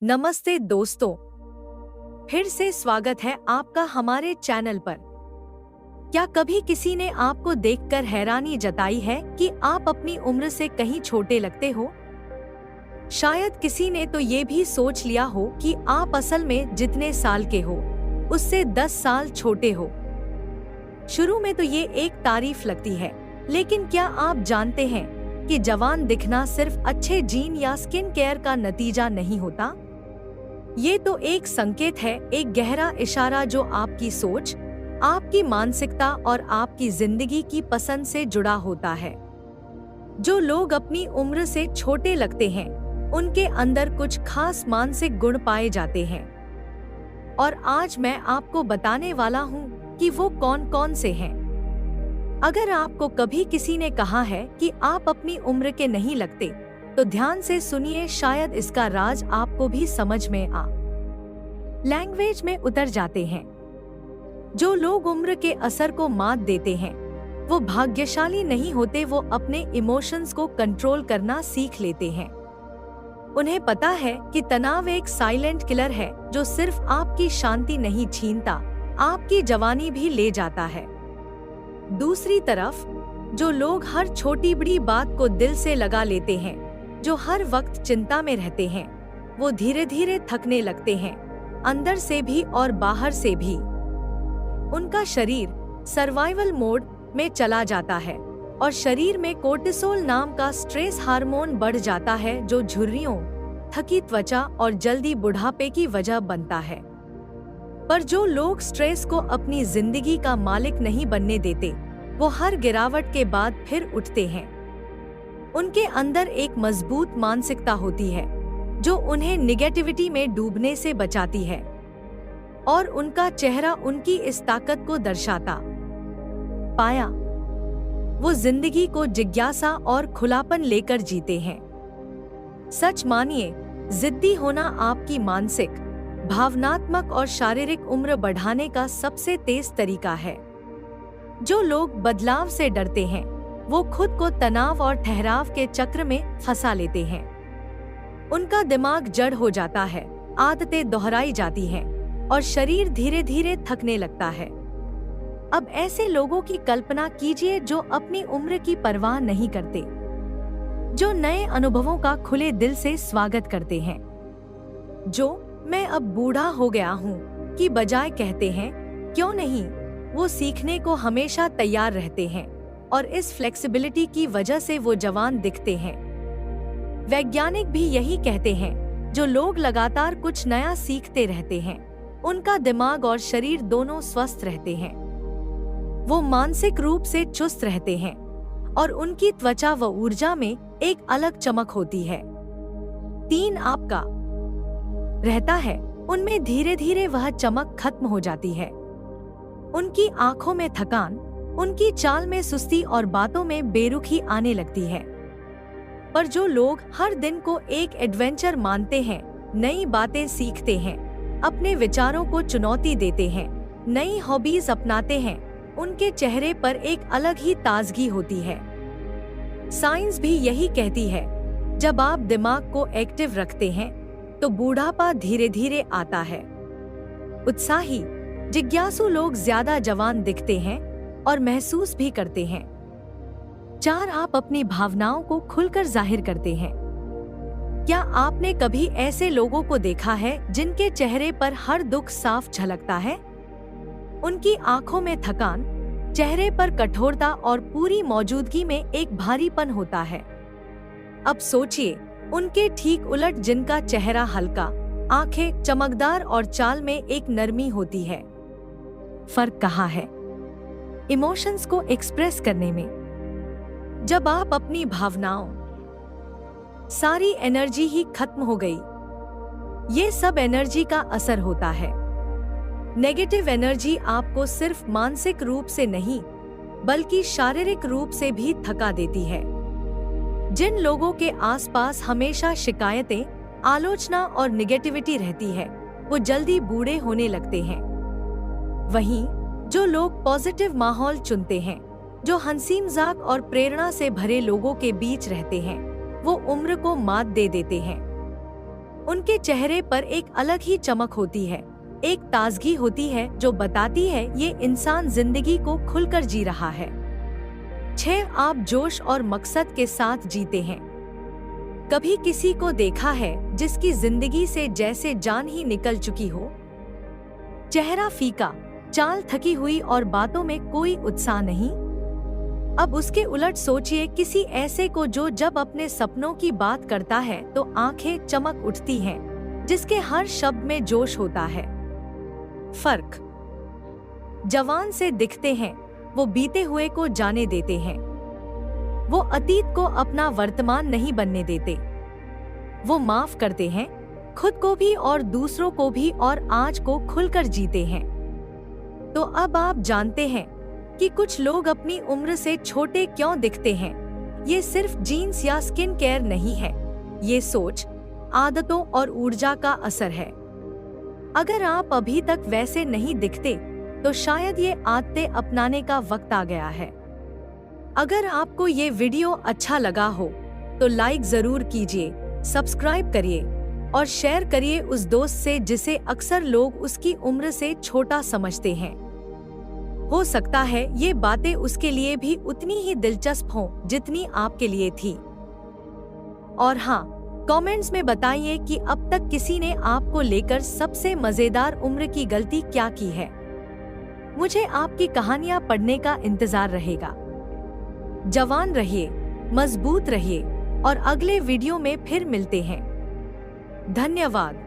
नमस्ते दोस्तों, फिर से स्वागत है आपका हमारे चैनल पर। क्या कभी किसी ने आपको देखकर हैरानी जताई है कि आप अपनी उम्र से कहीं छोटे लगते हो? शायद किसी ने तो ये भी सोच लिया हो कि आप असल में जितने साल के हो उससे 10 साल छोटे हो। शुरू में तो ये एक तारीफ लगती है, लेकिन क्या आप जानते हैं कि जवान दिखना सिर्फ अच्छे जीन या स्किन केयर का नतीजा नहीं होता? ये तो एक संकेत है, एक गहरा इशारा जो आपकी सोच, आपकी मानसिकता और आपकी जिंदगी की पसंद से जुड़ा होता है। जो लोग अपनी उम्र से छोटे लगते हैं, उनके अंदर कुछ खास मानसिक गुण पाए जाते हैं। और आज मैं आपको बताने वाला हूँ कि वो कौन-कौन से हैं। अगर आपको कभी किसी ने कहा है कि आप अपनी उम्र के नहीं लगते, तो ध्यान से सुनिए, शायद इसका राज आपको भी समझ में आ। लैंग्वेज में उतर जाते हैं। जो लोग उम्र के असर को मात देते हैं, वो भाग्यशाली नहीं होते। वो अपने इमोशंस को कंट्रोल करना सीख लेते हैं। उन्हें पता है कि तनाव एक साइलेंट किलर है जो सिर्फ आपकी शांति नहीं छीनता, आपकी जवानी भी ले जाता है। दूसरी तरफ, जो लोग हर छोटी बड़ी बात को दिल से लगा लेते हैं, जो हर वक्त चिंता में रहते हैं, वो धीरे धीरे थकने लगते हैं, अंदर से भी और बाहर से भी। उनका शरीर सर्वाइवल मोड में चला जाता है और शरीर में कोर्टिसोल नाम का स्ट्रेस हार्मोन बढ़ जाता है, जो झुर्रियों, थकी त्वचा और जल्दी बुढ़ापे की वजह बनता है। पर जो लोग स्ट्रेस को अपनी जिंदगी का मालिक नहीं बनने देते, वो हर गिरावट के बाद फिर उठते हैं। उनके अंदर एक मजबूत मानसिकता होती है जो उन्हें निगेटिविटी में डूबने से बचाती है, और उनका चेहरा उनकी इस ताकत को दर्शाता। पाया, वो जिंदगी को जिज्ञासा और खुलापन लेकर जीते हैं। सच मानिए, जिद्दी होना आपकी मानसिक, भावनात्मक और शारीरिक उम्र बढ़ाने का सबसे तेज तरीका है। जो लोग बदलाव से डरते हैं, वो खुद को तनाव और ठहराव के चक्र में फंसा लेते हैं। उनका दिमाग जड़ हो जाता है, आदतें दोहराई जाती हैं और शरीर धीरे धीरे थकने लगता है। अब ऐसे लोगों की कल्पना कीजिए जो अपनी उम्र की परवाह नहीं करते, जो नए अनुभवों का खुले दिल से स्वागत करते हैं, जो मैं अब बूढ़ा हो गया हूँ की बजाय कहते हैं क्यों नहीं। वो सीखने को हमेशा तैयार रहते हैं और इस फ्लेक्सिबिलिटी की वजह से वो जवान दिखते हैं। वैज्ञानिक भी यही कहते हैं, जो लोग लगातार कुछ नया सीखते रहते हैं, उनका दिमाग और शरीर दोनों स्वस्थ रहते हैं। वो मानसिक रूप से चुस्त रहते हैं और उनकी त्वचा व ऊर्जा में एक अलग चमक होती है। 3 आपका रहता है, उनमें धीरे धीरे वह चमक खत्म हो जाती है। उनकी आंखों में थकान, उनकी चाल में सुस्ती और बातों में बेरुखी आने लगती है। पर जो लोग हर दिन को एक एडवेंचर मानते हैं, नई बातें सीखते हैं, अपने विचारों को चुनौती देते हैं, नई हॉबीज अपनाते हैं, उनके चेहरे पर एक अलग ही ताजगी होती है। साइंस भी यही कहती है, जब आप दिमाग को एक्टिव रखते हैं तो बूढ़ापा धीरे धीरे आता है। उत्साही, जिज्ञासु लोग ज्यादा जवान दिखते हैं और महसूस भी करते हैं। 4 आप अपनी भावनाओं को खुलकर जाहिर करते हैं। क्या आपने कभी ऐसे लोगों को देखा है जिनके चेहरे पर हर दुख साफ झलकता है? उनकी आंखों में थकान, चेहरे पर कठोरता और पूरी मौजूदगी में एक भारीपन होता है। अब सोचिए, उनके ठीक उलट जिनका चेहरा हल्का, आंखें चमकदार और चाल में एक नरमी होती है। फर्क कहाँ है? इमोशंस को एक्सप्रेस करने में। जब आप अपनी भावनाओं, सारी एनर्जी ही खत्म हो गई। ये सब एनर्जी का असर होता है। नेगेटिव एनर्जी आपको सिर्फ मानसिक रूप से नहीं, बल्कि शारीरिक रूप से भी थका देती है। जिन लोगों के आसपास हमेशा शिकायतें, आलोचना और निगेटिविटी रहती है, वो जल्दी बूढ़े होने लगते हैं। वहीं जो लोग पॉजिटिव माहौल चुनते हैं, जो हंसी मजाक और प्रेरणा से भरे लोगों के बीच रहते हैं, वो उम्र को मात दे देते हैं। उनके चेहरे पर एक अलग ही चमक होती है, एक ताजगी होती है जो बताती है ये इंसान जिंदगी को खुलकर जी रहा है। 6. आप जोश और मकसद के साथ जीते हैं। कभी किसी को देखा है जिसकी जिंदगी से जैसे जान ही निकल चुकी हो? चेहरा फीका, चाल थकी हुई और बातों में कोई उत्साह नहीं। अब उसके उलट सोचिए किसी ऐसे को जो जब अपने सपनों की बात करता है तो आंखें चमक उठती हैं, जिसके हर शब्द में जोश होता है। फर्क, जवान से दिखते हैं, वो बीते हुए को जाने देते हैं। वो अतीत को अपना वर्तमान नहीं बनने देते। वो माफ करते हैं, खुद को भी और दूसरों को भी, और आज को खुलकर जीते हैं। तो अब आप जानते हैं कि कुछ लोग अपनी उम्र से छोटे क्यों दिखते हैं। ये सिर्फ जीन्स या स्किन केयर नहीं है, ये सोच, आदतों और ऊर्जा का असर है। अगर आप अभी तक वैसे नहीं दिखते तो शायद ये आदतें अपनाने का वक्त आ गया है। अगर आपको ये वीडियो अच्छा लगा हो तो लाइक जरूर कीजिए, सब्सक्राइब करिए और शेयर करिए उस दोस्त से जिसे अक्सर लोग उसकी उम्र से छोटा समझते हैं। हो सकता है ये बातें उसके लिए भी उतनी ही दिलचस्प हों जितनी आपके लिए थी। और हाँ, कमेंट्स में बताइए कि अब तक किसी ने आपको लेकर सबसे मजेदार उम्र की गलती क्या की है। मुझे आपकी कहानियां पढ़ने का इंतजार रहेगा। जवान रहिए, मजबूत रहिए और अगले वीडियो में फिर मिलते हैं। धन्यवाद।